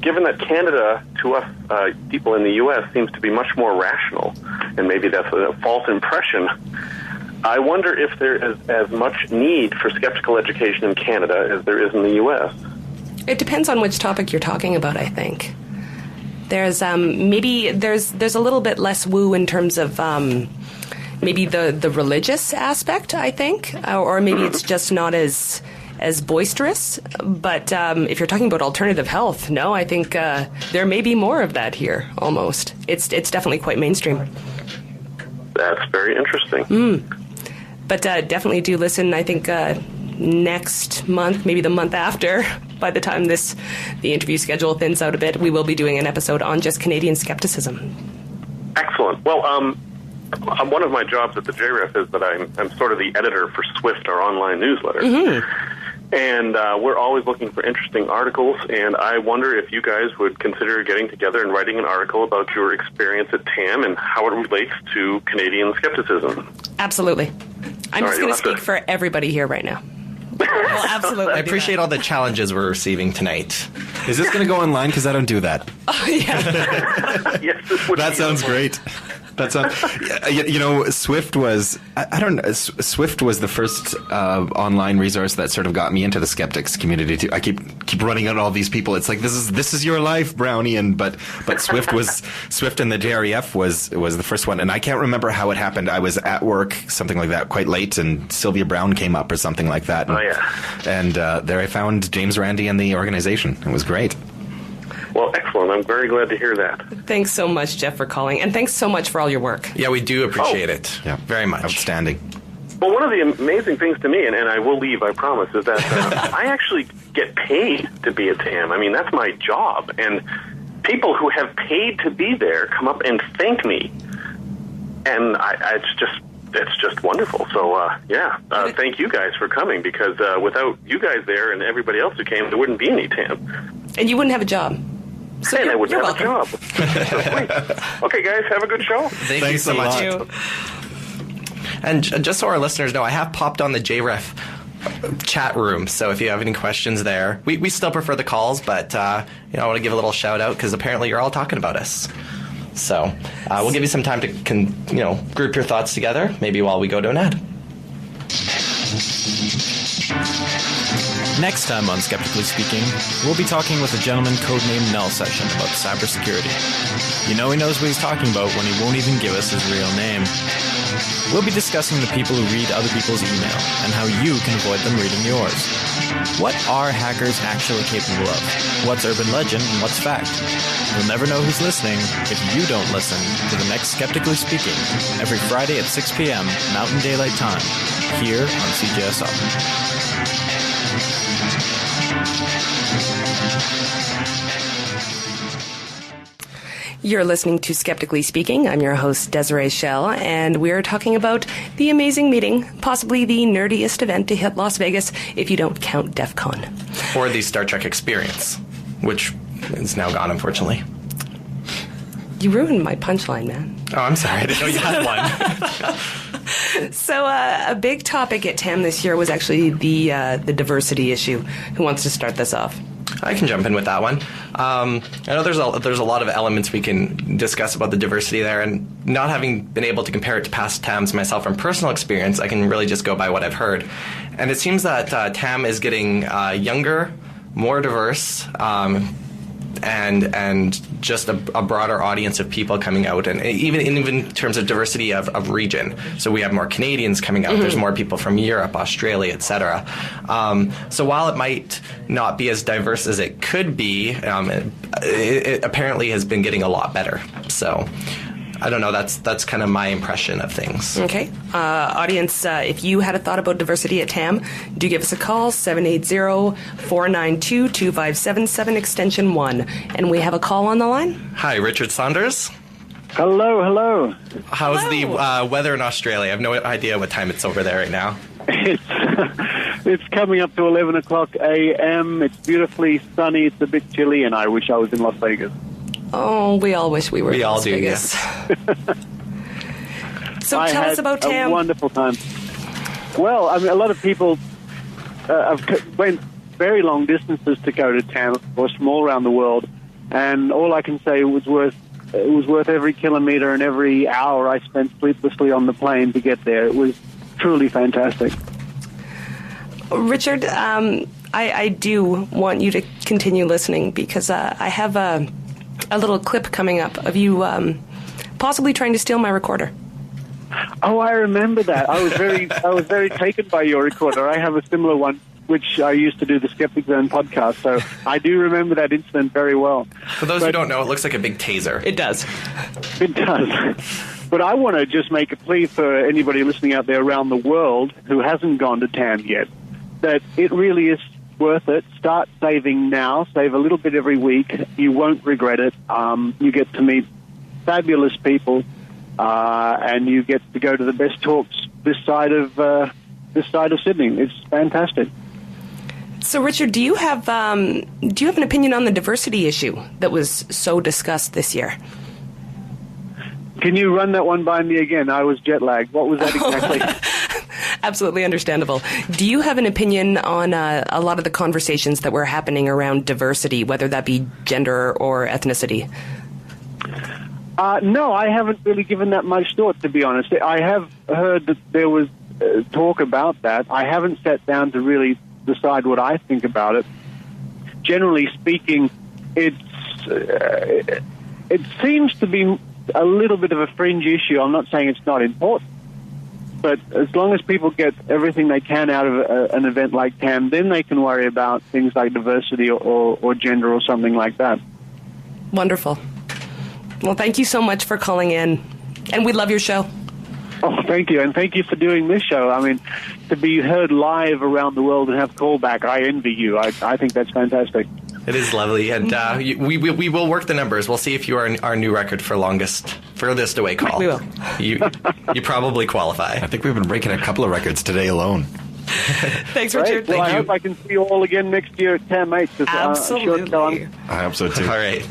given that Canada, to us people in the U.S., seems to be much more rational, and maybe that's a false impression, I wonder if there is as much need for skeptical education in Canada as there is in the U.S. It depends on which topic you're talking about, I think. There's maybe there's a little bit less woo in terms of maybe the religious aspect, I think, or maybe it's just not as boisterous. But if you're talking about alternative health, no, I think there may be more of that here. Almost, it's definitely quite mainstream. That's very interesting. But definitely do listen. I think next month, maybe the month after, by the time the interview schedule thins out a bit, we will be doing an episode on just Canadian skepticism. Excellent. Well, one of my jobs at the JREF is that I'm sort of the editor for Swift, our online newsletter. Mm-hmm. And we're always looking for interesting articles, and I wonder if you guys would consider getting together and writing an article about your experience at TAM and how it relates to Canadian skepticism. Absolutely. I'm just going to speak for everybody here right now. Well, absolutely. I appreciate all the challenges we're receiving tonight. Is this going to go online? Because I don't do that. Oh, yeah. Yes, that sounds great. That's Swift was Swift was the first online resource that sort of got me into the skeptics community too. I keep running out all these people. It's like this is your life, Brownie, but Swift and the JREF was the first one, and I can't remember how it happened. I was at work, something like that, quite late, and Sylvia Brown came up or something like that. And there I found James Randi and the organization. It was great. Well, excellent. I'm very glad to hear that. Thanks so much, Jeff, for calling. And thanks so much for all your work. Yeah, we do appreciate it. Yeah, very much. Outstanding. Well, one of the amazing things to me, and I will leave, I promise, is that I actually get paid to be at TAM. I mean, that's my job. And people who have paid to be there come up and thank me. And it's just wonderful. So, thank you guys for coming, because without you guys there and everybody else who came, there wouldn't be any TAM. And you wouldn't have a job. So and I wouldn't have welcome. a job. Okay, guys, have a good show. Thanks you so much. And just so our listeners know, I have popped on the JREF chat room, so if you have any questions there, we still prefer the calls, but I want to give a little shout out because apparently you're all talking about us. So we'll give you some time to group your thoughts together, maybe while we go to an ad. Next time on Skeptically Speaking, we'll be talking with a gentleman codenamed Null Session about cybersecurity. You know he knows what he's talking about when he won't even give us his real name. We'll be discussing the people who read other people's email and how you can avoid them reading yours. What are hackers actually capable of? What's urban legend and what's fact? You'll never know who's listening if you don't listen to the next Skeptically Speaking every Friday at 6 p.m. Mountain Daylight Time here on CJSR. You're listening to Skeptically Speaking. I'm your host, Desiree Schell, and we're talking about the amazing meeting, possibly the nerdiest event to hit Las Vegas if you don't count DEF CON. Or the Star Trek experience, which is now gone, unfortunately. You ruined my punchline, man. Oh, I'm sorry. I didn't know you had one. So a big topic at TAM this year was actually the diversity issue. Who wants to start this off? I can jump in with that one. I know there's a lot of elements we can discuss about the diversity there, and not having been able to compare it to past TAMs myself from personal experience, I can really just go by what I've heard. And it seems that TAM is getting younger, more diverse, and just a broader audience of people coming out, and even in terms of diversity of region. So we have more Canadians coming out. Mm-hmm. There's more people from Europe, Australia, etc. So while it might not be as diverse as it could be, it apparently has been getting a lot better. So I don't know. That's kind of my impression of things. Okay. Audience, if you had a thought about diversity at TAM, do give us a call, 780-492-2577, extension 1. And we have a call on the line. Hi, Richard Saunders. Hello. How's the weather in Australia? I have no idea what time it's over there right now. It's coming up to 11 o'clock a.m. It's beautifully sunny. It's a bit chilly, and I wish I was in Las Vegas. Oh, we all wish we were in Las Vegas. So tell us about TAM. A wonderful time. Well, I mean, a lot of people went very long distances to go to TAM, of course, from all around the world, and all I can say it was worth every kilometer and every hour I spent sleeplessly on the plane to get there. It was truly fantastic. Richard, I do want you to continue listening because I have a little clip coming up of you possibly trying to steal my recorder. Oh, I remember that. I was very taken by your recorder. I have a similar one, which I used to do the Skeptic Zone podcast, so I do remember that incident very well. For those who don't know, it looks like a big taser. It does. It does. But I want to just make a plea for anybody listening out there around the world who hasn't gone to TAM yet. that it really is worth it. Start saving now. Save a little bit every week. You won't regret it. You get to meet fabulous people, and you get to go to the best talks this side of Sydney. It's fantastic. So, Richard, do you have an opinion on the diversity issue that was so discussed this year? Can you run that one by me again? I was jet lagged. What was that exactly? Absolutely understandable. Do you have an opinion on a lot of the conversations that were happening around diversity, whether that be gender or ethnicity? No, I haven't really given that much thought, to be honest. I have heard that there was talk about that. I haven't sat down to really decide what I think about it. Generally speaking, it seems to be a little bit of a fringe issue. I'm not saying it's not important, but as long as people get everything they can out of an event like TAM, then they can worry about things like diversity or gender or something like that. Wonderful. Well, thank you so much for calling in, and we love your show. Oh, thank you, and thank you for doing this show. I mean, to be heard live around the world and have callback, I envy you. I think that's fantastic. It is lovely, and we will work the numbers. We'll see if you are our new record for furthest away call. We will. You probably qualify. I think we've been breaking a couple of records today alone. Thanks, Richard. Well, Thank I you. hope I can see you all again next year at TAM 8. Absolutely. I hope so too. All right.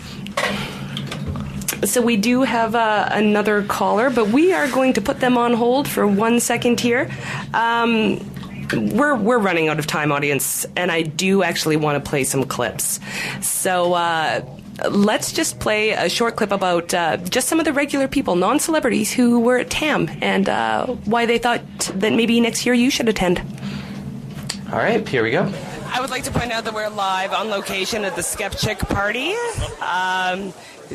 So we do have another caller, but we are going to put them on hold for 1 second here. We're running out of time, audience, and I do actually want to play some clips. So let's just play a short clip about just some of the regular people, non-celebrities, who were at TAM and why they thought that maybe next year you should attend. All right, here we go. I would like to point out that we're live on location at the Skeptic Party.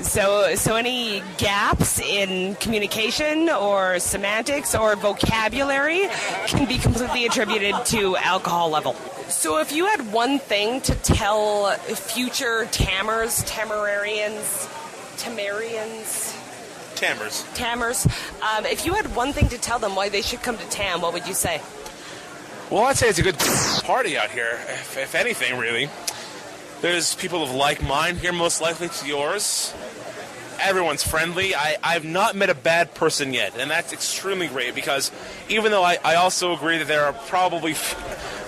So any gaps in communication or semantics or vocabulary can be completely attributed to alcohol level. So if you had one thing to tell future Tammers, if you had one thing to tell them why they should come to TAM, what would you say? Well, I'd say it's a good party out here, if anything, really. There's people of like mind here, most likely to yours. Everyone's friendly. I've not met a bad person yet, and that's extremely great because even though I also agree that there are probably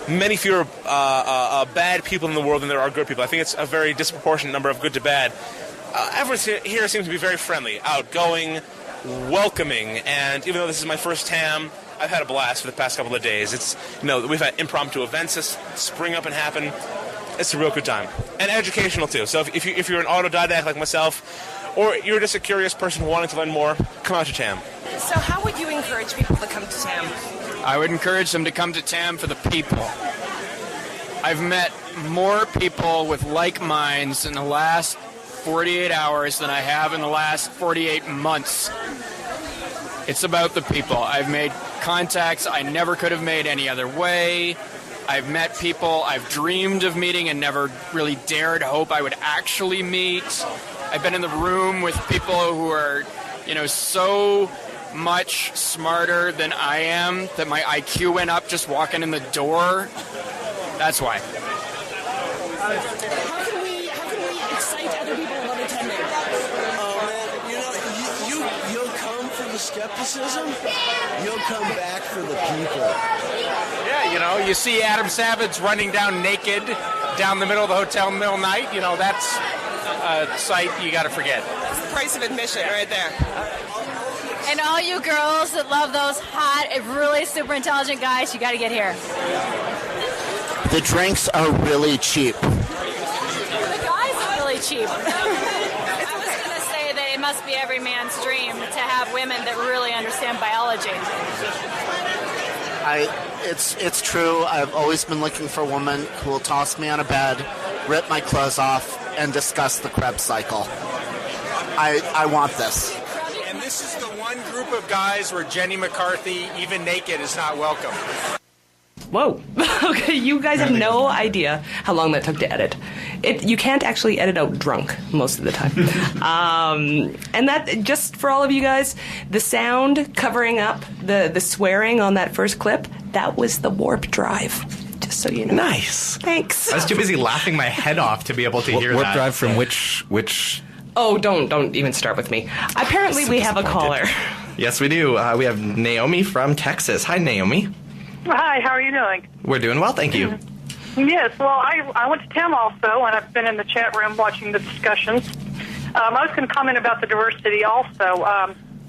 many fewer bad people in the world than there are good people. I think it's a very disproportionate number of good to bad. Everyone here seems to be very friendly, outgoing, welcoming, and even though this is my first TAM, I've had a blast for the past couple of days. It's we've had impromptu events this spring up and happen. It's a real good time. And educational, too. So if you're an autodidact like myself, or you're just a curious person wanting to learn more, come out to TAM. So how would you encourage people to come to TAM? I would encourage them to come to TAM for the people. I've met more people with like minds in the last 48 hours than I have in the last 48 months. It's about the people. I've made contacts I never could have made any other way. I've met people I've dreamed of meeting and never really dared hope I would actually meet. I've been in the room with people who are, so much smarter than I am that my IQ went up just walking in the door. That's why. How can we excite other people about attending? Man, you'll come for the skepticism. You'll come back for the people. Yeah, you see Adam Savage running down naked down the middle of the hotel middle of the night. That's a sight you got to forget. That's the price of admission right there. And all you girls that love those hot, really super intelligent guys, you got to get here. The drinks are really cheap. The guys are really cheap. I was going to say that it must be every man's dream to have women that really understand biology. It's true. I've always been looking for a woman who will toss me on a bed, rip my clothes off, and discuss the Krebs cycle. I want this. And this is the one group of guys where Jenny McCarthy, even naked, is not welcome. Whoa. Okay, you guys have no idea how long that took to edit. You can't actually edit out drunk most of the time. And that, just for all of you guys, the sound covering up the swearing on that first clip, that was the warp drive. Just so you know. Nice. Thanks. I was too busy laughing my head off to be able to hear What that. drive from which? Oh, don't even start with me. Apparently, we have a caller. Yes, we do. We have Naomi from Texas. Hi, Naomi. Hi, how are you doing? We're doing well, thank you. Yes, well, I went to TAM also, and I've been in the chat room watching the discussions. I was going to comment about the diversity also.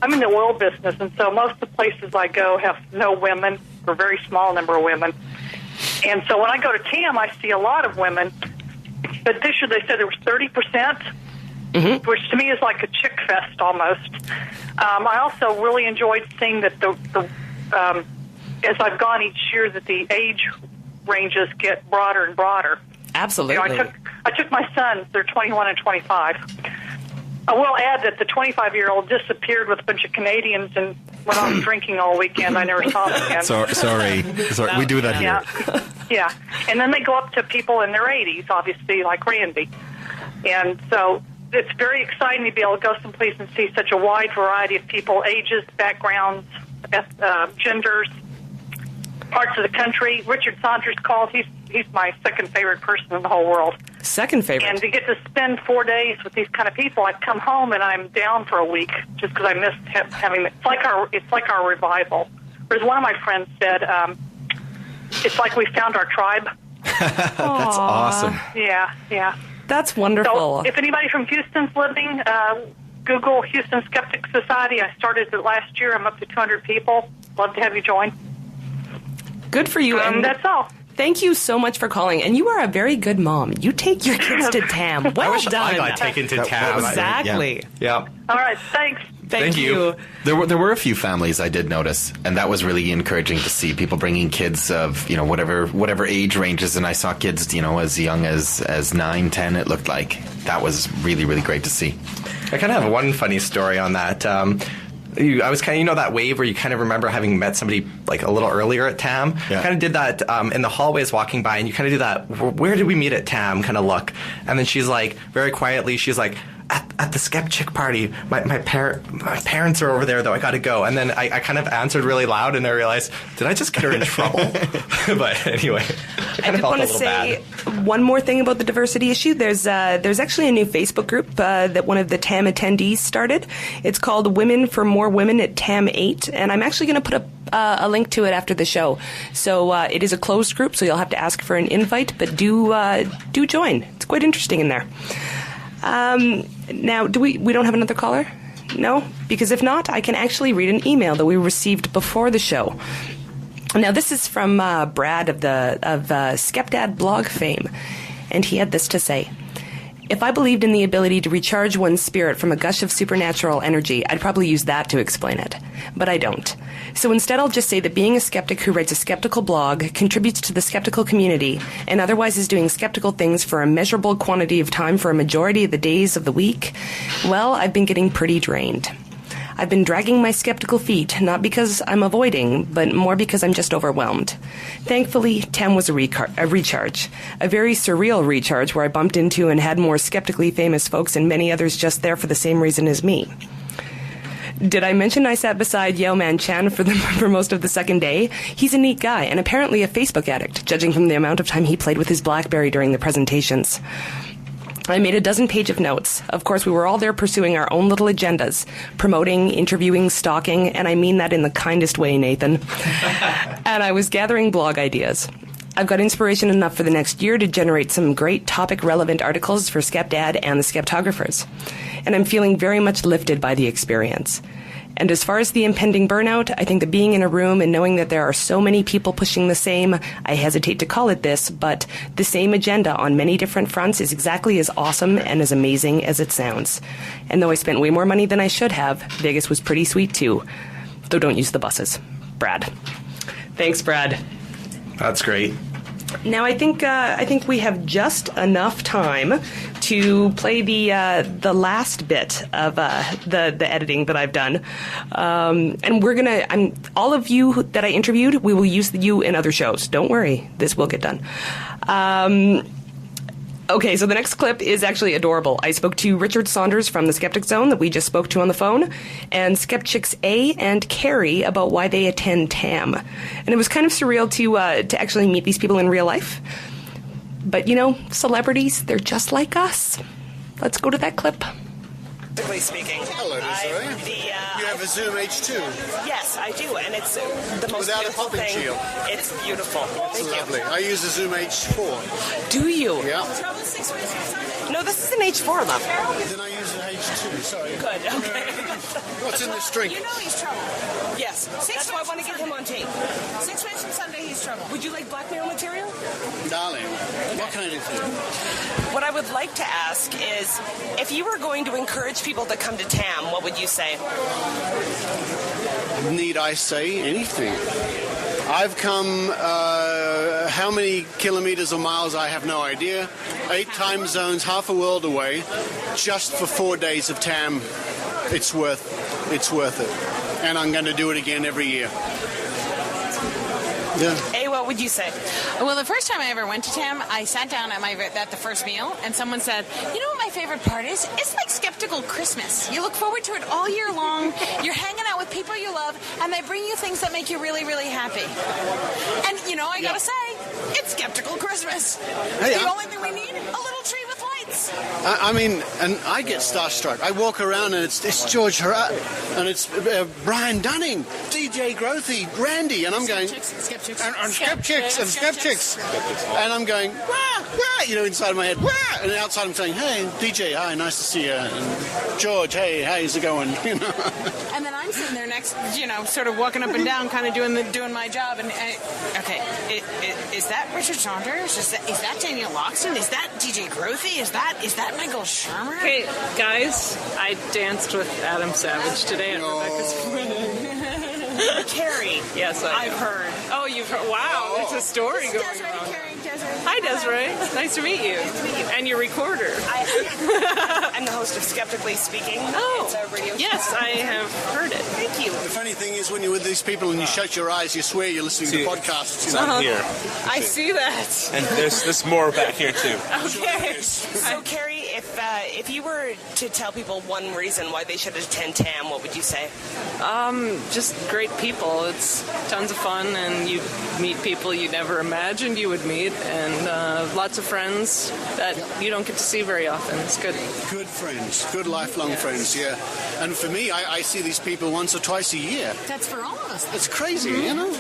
I'm in the oil business, and so most of the places I go have no women, or a very small number of women. And so when I go to TAM, I see a lot of women. But this year they said there was 30%, which to me is like a chick fest almost. I also really enjoyed seeing that as I've gone each year, that the age ranges get broader and broader. Absolutely. You know, I took my sons; they're 21 and 25. I will add that the 25-year-old disappeared with a bunch of Canadians and went off drinking all weekend. I never saw them again. Sorry, we do that here. Yeah, and then they go up to people in their 80s, obviously, like Randy. And so it's very exciting to be able to go someplace and see such a wide variety of people, ages, backgrounds, genders, parts of the country. Richard Saunders called. He's my second favorite person in the whole world. Second favorite. And to get to spend 4 days with these kind of people, I come home and I'm down for a week just because I miss having. It's like our revival. Or as one of my friends said, it's like we found our tribe. That's awesome. Yeah. That's wonderful. So if anybody from Houston's listening, Google Houston Skeptic Society. I started it last year. I'm up to 200 people. Love to have you join. Good for you. And that's all. Thank you so much for calling. And you are a very good mom. You take your kids to TAM. Well I wish done. I got taken to TAM. Exactly. Yeah. All right. Thanks. Thank you. There were a few families I did notice, and that was really encouraging to see. People bringing kids of whatever age ranges, and I saw kids as young as 9, 10. It looked like that was really, really great to see. I kind of have one funny story on that. I was kind of, that wave where you kind of remember having met somebody like a little earlier at TAM. Yeah. Kind of did that in the hallways walking by, and you kind of do that, where did we meet at TAM kind of look. And then she's like, very quietly, she's like, at the Skep Chick party. My parents are over there, though. I got to go. And then I kind of answered really loud, and I realized, did I just get her in trouble? But anyway, I did want to say one more thing about the diversity issue. There's actually a new Facebook group that one of the TAM attendees started. It's called Women for More Women at TAM 8, and I'm actually going to put a link to it after the show. So it is a closed group, so you'll have to ask for an invite, but do join. It's quite interesting in there. Now, we don't have another caller? No? Because if not, I can actually read an email that we received before the show. Now, this is from Brad of Skepdad blog fame, and he had this to say. If I believed in the ability to recharge one's spirit from a gush of supernatural energy, I'd probably use that to explain it. But I don't. So instead, I'll just say that being a skeptic who writes a skeptical blog, contributes to the skeptical community, and otherwise is doing skeptical things for a measurable quantity of time for a majority of the days of the week, well, I've been getting pretty drained. I've been dragging my skeptical feet, not because I'm avoiding, but more because I'm just overwhelmed. Thankfully, TAM was a recharge. A very surreal recharge where I bumped into and had more skeptically famous folks and many others just there for the same reason as me. Did I mention I sat beside Yale Man Chan for most of the second day? He's a neat guy and apparently a Facebook addict, judging from the amount of time he played with his BlackBerry during the presentations. I made a dozen pages of notes. Of course, we were all there pursuing our own little agendas, promoting, interviewing, stalking, and I mean that in the kindest way, Nathan. And I was gathering blog ideas. I've got inspiration enough for the next year to generate some great topic-relevant articles for Skepdad and the Skeptographers. And I'm feeling very much lifted by the experience. And as far as the impending burnout, I think that being in a room and knowing that there are so many people pushing the same, I hesitate to call it this, but the same agenda on many different fronts is exactly as awesome and as amazing as it sounds. And though I spent way more money than I should have, Vegas was pretty sweet too. Though don't use the buses. Brad. Thanks, Brad. That's great. Now I think we have just enough time to play the last bit of the editing that I've done, and we're gonna. All of you that I interviewed, we will use you in other shows. Don't worry, this will get done. Okay, so the next clip is actually adorable. I spoke to Richard Saunders from the Skeptic Zone that we just spoke to on the phone, and Skeptics A and Carrie about why they attend TAM. And it was kind of surreal to actually meet these people in real life. But, you know, celebrities, they're just like us. Let's go to that clip. Speaking. Hello, Desiree. You have a Zoom H2. Yes, I do, and it's the most without a beautiful popping thing. shield. It's beautiful. It's Thank lovely. you. I use a Zoom H4. Do you? Yeah. No, this is an H4, love. Then I use an H2. Sorry. Good. Okay. What's in this drink? You know he's trouble. Yes. That's why I want to get him on tape. 6 weeks from Sunday, he's trouble. Would you like blackmail material? Darling, what can I do for you? What I would like to ask is, if you were going to encourage people to come to TAM, what would you say? Need I say anything? I've come how many kilometers or miles, I have no idea. 8 time zones, half a world away, just for 4 days of TAM. It's worth it. And I'm going to do it again every year. Yeah. Hey, what would you say? Well, the first time I ever went to TAM, I sat down at the first meal, and someone said, "You know what my favorite part is? It's like skeptical Christmas. You look forward to it all year long. You're hanging out with people you love, and they bring you things that make you really, really happy." And you know, I gotta say, it's skeptical Christmas. Hey, the only thing we need, a little tree with lights. I mean, and I get starstruck. I walk around and it's George Hurrat, and it's Brian Dunning, DJ Grothy, Randy, and I'm going, Skeptics. and Skeptics. And I'm going, wah, wah, you know, inside my head, wah, and outside I'm saying, hey, DJ, hi, nice to see you, and George, hey, how's it going, you know. And then I'm sitting there next, you know, sort of walking up and down, kind of doing my job, and okay, is that Richard Saunders? Is that Daniel Loxton? Is that DJ Grothy? Is that Michael Shermer? Hey, guys, I danced with Adam Savage today at Rebecca's wedding. Carrie. Yes, I've heard. Oh, you've heard? Wow, there's a story going on. Hi, Desiree. Nice to meet you. And your recorder. I'm the host of Skeptically Speaking. Oh, it's a radio show. Yes, I have heard it. Thank you. The funny thing is, when you're with these people and you shut your eyes, you swear you're listening to podcasts. It's not here. I see that. And there's more back here, too. Okay. So, Carrie, if you were to tell people one reason why they should attend TAM, what would you say? Just great people. It's tons of fun, and you meet people you never imagined you would meet, and lots of friends that you don't get to see very often. It's good. Good friends, good lifelong friends, yeah. And for me, I see these people once or twice a year. That's for all of us. It's crazy, you know?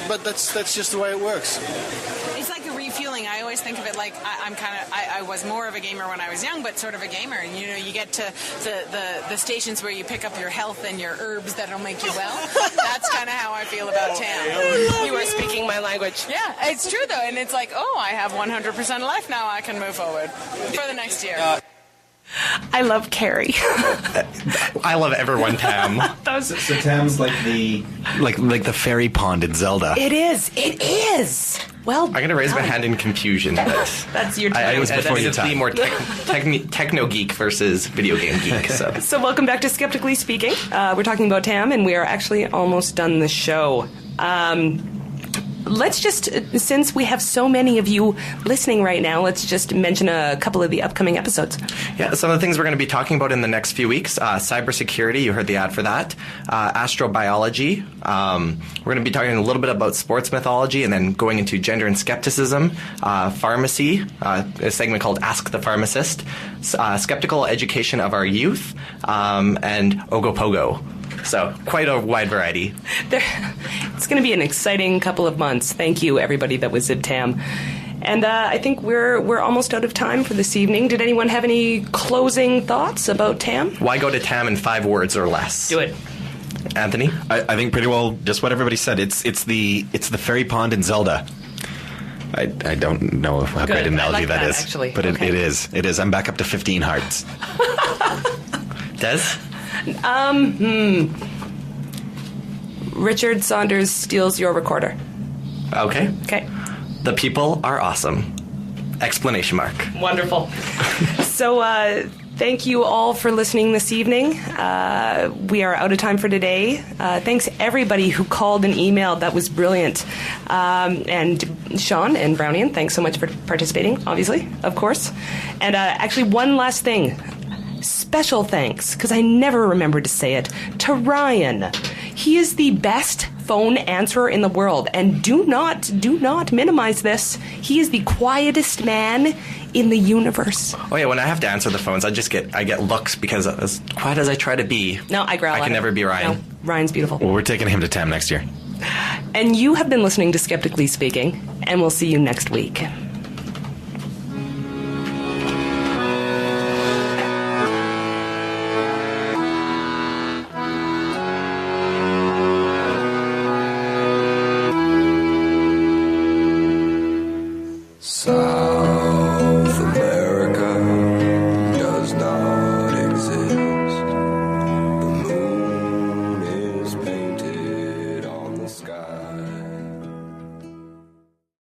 But that's just the way it works. It's like a refueling. I always think of it like I was more of a gamer when I was young, but sort of a gamer. And you know, you get to the stations where you pick up your health and your herbs that'll make you well. That's kind of how I feel about TAM. You are speaking my language. Yeah, it's true though, and it's like, oh, I have 100% life now. I can move forward for the next year. I love Carrie. I love everyone, Tam. So Tam's like the fairy pond in Zelda. It is. It is. Well, I'm going to raise my hand in confusion. That's your time. I was before your time. Be more techno geek versus video game geek. So welcome back to Skeptically Speaking. We're talking about TAM, and we are actually almost done the show. Let's just, since we have so many of you listening right now, let's just mention a couple of the upcoming episodes. Yeah, some of the things we're going to be talking about in the next few weeks. Cybersecurity, you heard the ad for that. Astrobiology. We're going to be talking a little bit about sports mythology and then going into gender and skepticism. Pharmacy, a segment called Ask the Pharmacist. Skeptical education of our youth. And Ogopogo. So, quite a wide variety. It's going to be an exciting couple of months. Thank you, everybody that was at TAM. And I think we're almost out of time for this evening. Did anyone have any closing thoughts about TAM? Why go to TAM in 5 words or less? Do it. Anthony? I think pretty well just what everybody said. It's the fairy pond in Zelda. I don't know how great an analogy that is. Actually. But okay. it is. I'm back up to 15 hearts. Des? Richard Saunders steals your recorder. Okay. Okay. The people are awesome. Exclamation mark. Wonderful. So, Thank you all for listening this evening. We are out of time for today. Thanks everybody who called and emailed. That was brilliant. And Sean and Brownian, thanks so much for participating, obviously, of course. And actually, one last thing. Special thanks, because I never remembered to say it, to Ryan. He is the best phone answerer in the world, and do not minimize this. He is the quietest man in the universe. Oh yeah, when I have to answer the phones, I get looks because as quiet as I try to be, no, I growl. I can never be Ryan. No, Ryan's beautiful. Well, we're taking him to TAM next year. And you have been listening to Skeptically Speaking, and we'll see you next week.